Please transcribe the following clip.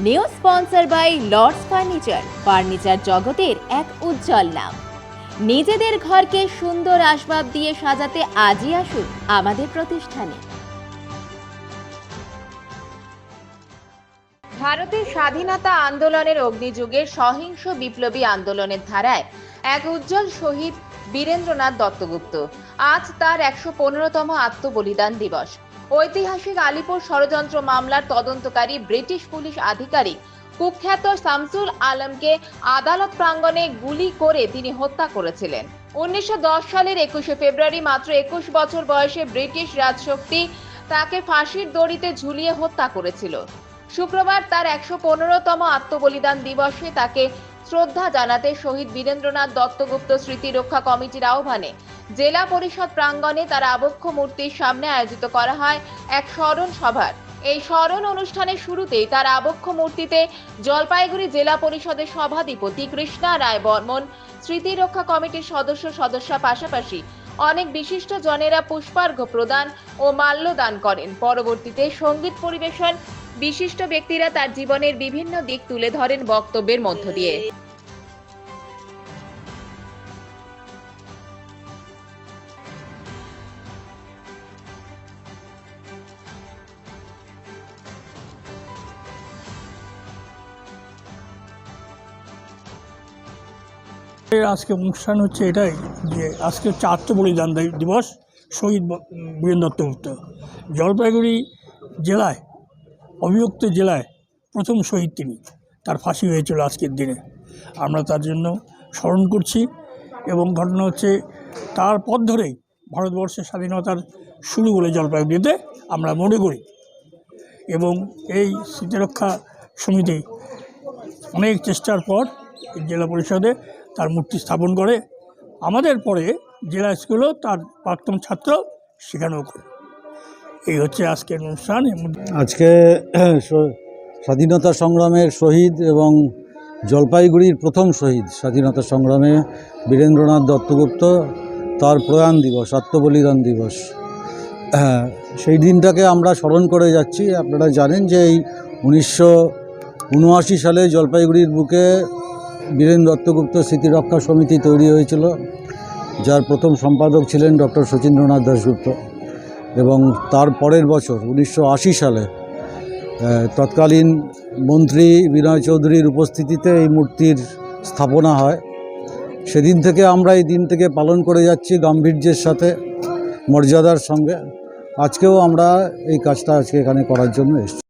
New sponsor by Lords furniture জগতের এক উজ্জ্বল নাম। নিজেদের ঘরকে সুন্দর আসবাব দিয়ে সাজাতে আজই আসুন আমাদের প্রতিষ্ঠানে। ভারতের স্বাধীনতা আন্দোলনের অগ্নিযুগে সহিংস বিপ্লবী আন্দোলনের ধারায় এক উজ্জ্বল শহীদ বীরেন্দ্রনাথ দত্তগুপ্ত। আজ তার ১১৫তম আত্মবলিদান দিবস। ঐতিহাসিক আলিপুর ষড়যন্ত্র মামলার তদন্তকারী ব্রিটিশ পুলিশ আধিকারিক কুখ্যাত শামসুল আলমকে আদালত প্রাঙ্গণে গুলি করে তিনি হত্যা করেছিলেন। ১৯১০ সালের ২১শে ফেব্রুয়ারি মাত্র ২১ বছর বয়সে ব্রিটিশ রাজশক্তি তাকে ফাঁসির দড়িতে ঝুলিয়ে হত্যা করেছিল। শুক্রবার তার ১১৫তম আত্মবলিদান দিবসে তাকে শ্রদ্ধা জানাতে শহীদ বীরেন্দ্রনাথ দত্তগুপ্ত স্মৃতি রক্ষা কমিটির আহ্বানে জেলা পরিষদ প্রাঙ্গণে তার আবক্ষ মূর্তির সামনে আয়োজিত করা হয় এক স্মরণ সভার। এই স্মরণ অনুষ্ঠানের শুরুতেই তার আবক্ষ মূর্তিতে জলপাইগুড়ি জেলা পরিষদের সভাধিপতি কৃষ্ণা রায় বর্মন, স্মৃতি রক্ষা কমিটির সদস্যা পাশাপাশি অনেক বিশিষ্ট জনেরা পুষ্পার্ঘ্য প্রদান ও মাল্যদান করেন। পরবর্তীতে সঙ্গীত পরিবেশন বিশিষ্ট ব্যক্তিরা তার জীবনের বিভিন্ন দিক তুলে ধরেন বক্তব্যের মধ্য দিয়ে। আজকে অনুষ্ঠান হচ্ছে এটাই যে আজকে হচ্ছে আত্মবলিদান দিবস শহীদ বীরেন্দ্র দত্তগুপ্ত। জলপাইগুড়ি জেলায়, অবিভক্ত জেলায় প্রথম শহীদ তিনি। তার ফাঁসি হয়েছিল আজকের দিনে। আমরা তার জন্য স্মরণ করছি এবং ঘটনা হচ্ছে তার পথ ধরেই ভারতবর্ষের স্বাধীনতার শুরু বলে জলপাইগুড়িতে আমরা মনে করি। এবং এই স্মৃতিরক্ষা সমিতি অনেক চেষ্টার পর জেলা পরিষদে তার মূর্তি স্থাপন করে। আমাদের পরে জেলা স্কুলও তার প্রাক্তন ছাত্র সেখানেও করে। এই হচ্ছে আজকের অনুষ্ঠান। আজকে স্বাধীনতা সংগ্রামের শহীদ এবং জলপাইগুড়ির প্রথম শহীদ স্বাধীনতা সংগ্রামে বীরেন্দ্রনাথ দত্তগুপ্ত, তার প্রয়াণ দিবস, আত্মবলিদান দিবস। সেই দিনটাকে আমরা স্মরণ করে যাচ্ছি। আপনারা জানেন যে এই ১৯৭৯ সালে জলপাইগুড়ির বুকে বীরেন্দ্র দত্তগুপ্ত স্মৃতিরক্ষা সমিতি তৈরি হয়েছিল, যার প্রথম সম্পাদক ছিলেন ডক্টর শচীন্দ্রনাথ দাশগুপ্ত। এবং তার পরের বছর ১৯৮০ সালে তৎকালীন মন্ত্রী বিনয় চৌধুরীর উপস্থিতিতে এই মূর্তির স্থাপনা হয়। সেদিন থেকে আমরা এই দিনটাকে পালন করে যাচ্ছি গাম্ভীর্যের সাথে, মর্যাদার সঙ্গে। আজকেও আমরা এই কাজটা আজকে এখানে করার জন্য এসেছি।